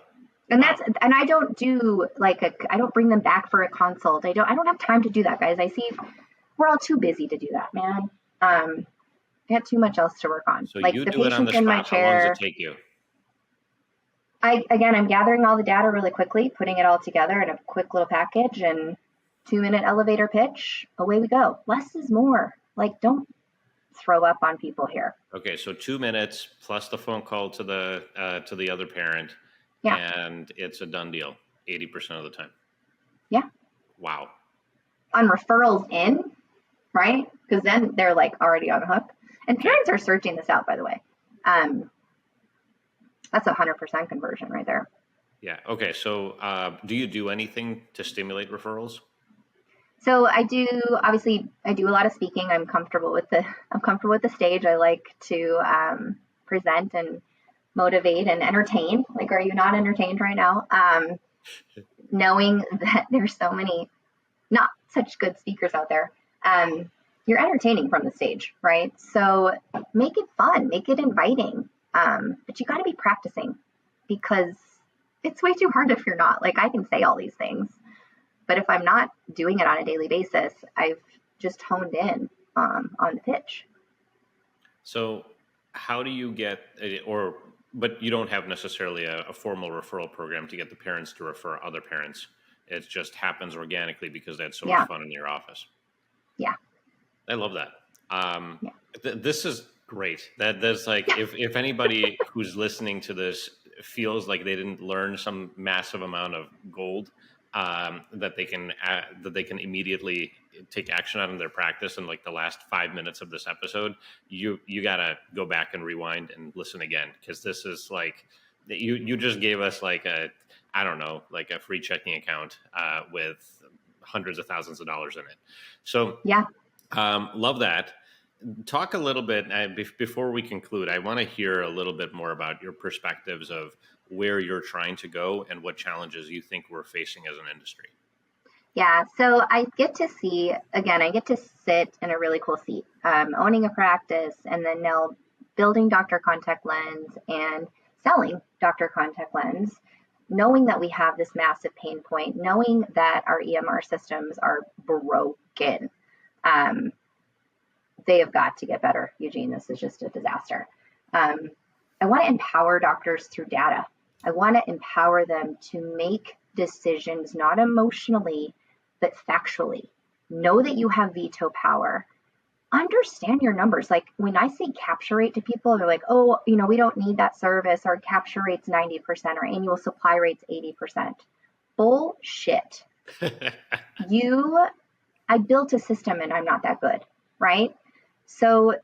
And and I don't do I don't bring them back for a consult. I don't have time to do that, guys. I see we're all too busy to do that, man. I got too much else to work on. So you do it on the spot. How long does it take you? I'm gathering all the data really quickly, putting it all together in a quick little package, and 2-minute elevator pitch, away we go. Less is more. Don't throw up on people here. Okay, so 2 minutes plus the phone call to the other parent, and it's a done deal 80% of the time. Yeah. Wow. On referrals in, right? Because then they're already on the hook. And parents are searching this out, by the way. That's 100% conversion right there. Yeah. Okay. So do you do anything to stimulate referrals? So I do a lot of speaking. I'm comfortable with the stage. I like to present and motivate and entertain. Are you not entertained right now? Knowing that there's so many not such good speakers out there, you're entertaining from the stage, right? So make it fun, make it inviting. But you got to be practicing, because it's way too hard if you're not. I can say all these things, but if I'm not doing it on a daily basis, I've just honed in on the pitch. So how do you get, but you don't have necessarily a formal referral program to get the parents to refer other parents. It just happens organically because that's so much Yeah. fun in your office. Yeah. I love that. Um, Yeah. this is great. That's like, if anybody who's listening to this feels like they didn't learn some massive amount of gold, that they can immediately take action on in their practice in like the last 5 minutes of this episode, you gotta go back and rewind and listen again, because this is like, you just gave us like a, I don't know, like a free checking account with hundreds of thousands of dollars in it. So Yeah. love that. Talk a little bit before we conclude. I want to hear a little bit more about your perspectives of where you're trying to go and what challenges you think we're facing as an industry. Yeah, so I get to see, again, I get to sit in a really cool seat, owning a practice, and then now building Doctor Contact Lens and selling Doctor Contact Lens, knowing that we have this massive pain point, knowing that our EMR systems are broken. Um, they have got to get better, Eugene. This is just a disaster. I want to empower doctors through data. I want to empower them to make decisions, not emotionally, but factually. Know that you have veto power. Understand your numbers. Like when I say capture rate to people, they're like, oh, we don't need that service. Our capture rate's 90%, our annual supply rate's 80%. Bullshit. I built a system and I'm not that good, right? So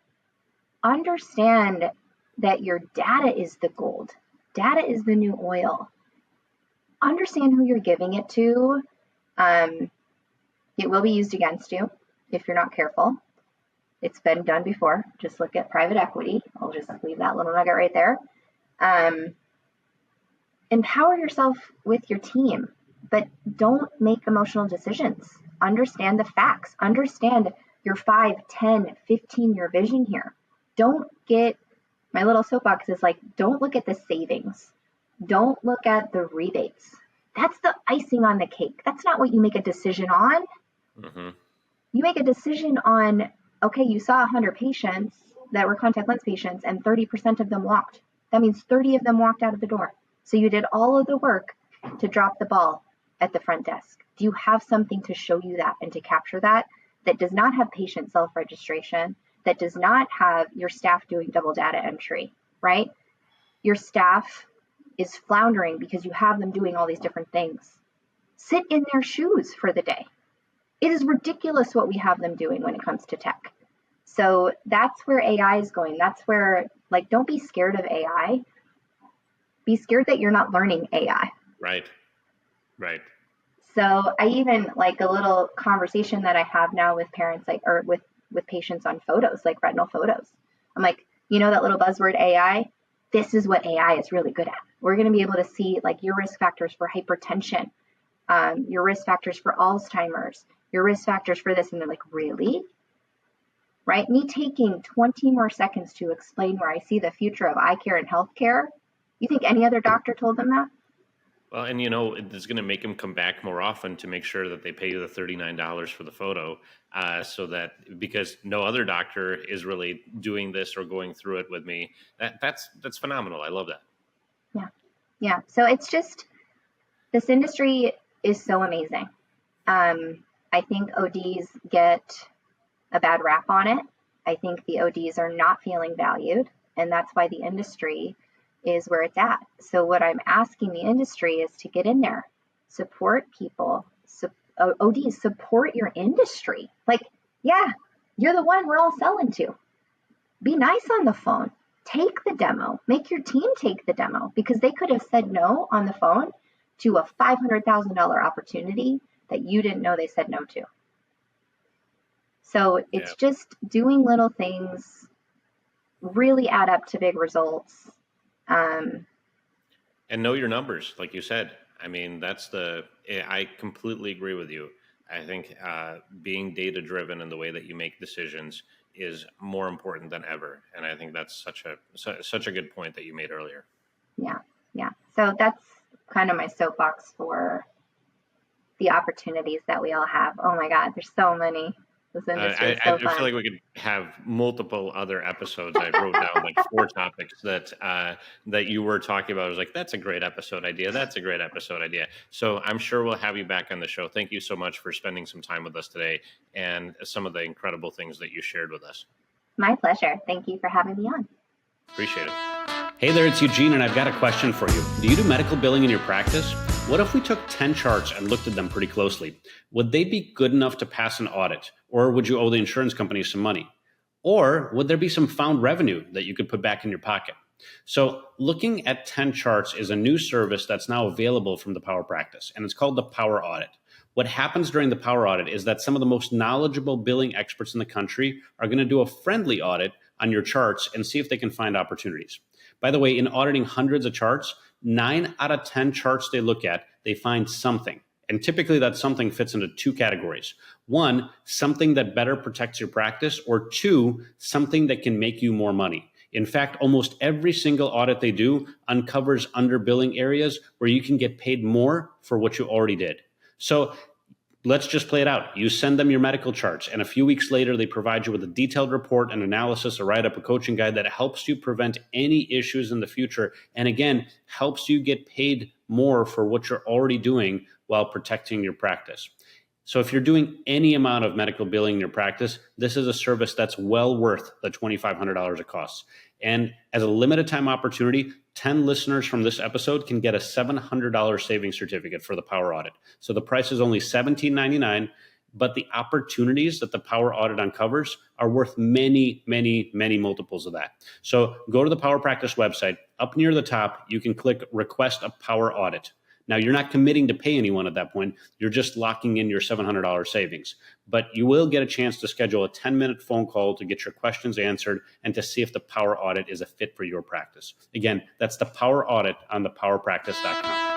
understand that your data is the gold. Data is the new oil. Understand who you're giving it to. It will be used against you if you're not careful. It's been done before. Just look at private equity. I'll just leave that little nugget right there. Empower yourself with your team, but don't make emotional decisions. Understand the facts. Understand your 5, 10, 15-year vision here. Don't get, my little soapbox is like, don't look at the savings. Don't look at the rebates. That's the icing on the cake. That's not what you make a decision on. Mm-hmm. You make a decision on, okay, you saw 100 patients that were contact lens patients and 30% of them walked. That means 30 of them walked out of the door. So you did all of the work to drop the ball at the front desk. Do you have something to show you that and to capture that does not have patient self-registration, that does not have your staff doing double data entry, right? Your staff is floundering because you have them doing all these different things. Sit in their shoes for the day. It is ridiculous what we have them doing when it comes to tech. So that's where AI is going. That's where, like, don't be scared of AI. Be scared that you're not learning AI. Right. So I even, like, a little conversation that I have now with parents, like, or with patients on photos, like retinal photos. I'm like, that little buzzword AI? This is what AI is really good at. We're going to be able to see, like, your risk factors for hypertension, your risk factors for Alzheimer's, your risk factors for this. And they're like, really? Right? Me taking 20 more seconds to explain where I see the future of eye care and healthcare. You think any other doctor told them that? Well, and it's going to make them come back more often to make sure that they pay you the $39 for the photo, so that, because no other doctor is really doing this or going through it with me. That's phenomenal. I love that. Yeah. So it's just, this industry is so amazing. I think ODs get a bad rap on it. I think the ODs are not feeling valued, and that's why the industry is where it's at. So what I'm asking the industry is to get in there, support people, ODs, support your industry. Like, yeah, you're the one we're all selling to. Be nice on the phone. Take the demo. Make your team take the demo, because they could have said no on the phone to a $500,000 opportunity that you didn't know they said no to. So it's just doing little things really add up to big results. And know your numbers, like you said. I mean, I completely agree with you. I think being data driven in the way that you make decisions is more important than ever. And I think that's such a good point that you made earlier. Yeah. So that's kind of my soapbox for the opportunities that we all have. Oh my God, there's so many. This industry is I so feel fun. like we could have multiple other episodes. I wrote down like 4 topics that you were talking about. I was like, that's a great episode idea. That's a great episode idea. So I'm sure we'll have you back on the show. Thank you so much for spending some time with us today and some of the incredible things that you shared with us. My pleasure. Thank you for having me on. Appreciate it. Hey there, it's Eugene, and I've got a question for you. Do you do medical billing in your practice? What if we took 10 charts and looked at them pretty closely? Would they be good enough to pass an audit, or would you owe the insurance company some money? Or would there be some found revenue that you could put back in your pocket? So looking at 10 charts is a new service that's now available from the Power Practice, and it's called the Power Audit. What happens during the Power Audit is that some of the most knowledgeable billing experts in the country are going to do a friendly audit on your charts and see if they can find opportunities. By the way, in auditing hundreds of charts, 9 out of 10 charts they look at, they find something. And typically that something fits into 2 categories. 1, something that better protects your practice, or 2, something that can make you more money. In fact, almost every single audit they do uncovers underbilling areas where you can get paid more for what you already did. So let's just play it out. You send them your medical charts, and a few weeks later, they provide you with a detailed report, an analysis, a write-up, a coaching guide that helps you prevent any issues in the future. And again, helps you get paid more for what you're already doing while protecting your practice. So if you're doing any amount of medical billing in your practice, this is a service that's well worth the $2,500 it costs. And as a limited time opportunity, 10 listeners from this episode can get a $700 savings certificate for the Power Audit. So the price is only $17.99, but the opportunities that the Power Audit uncovers are worth many, many, many multiples of that. So go to the Power Practice website. Up near the top, you can click Request a Power Audit. Now, you're not committing to pay anyone at that point. You're just locking in your $700 savings. But you will get a chance to schedule a 10-minute phone call to get your questions answered and to see if the Power Audit is a fit for your practice. Again, that's the Power Audit on thepowerpractice.com.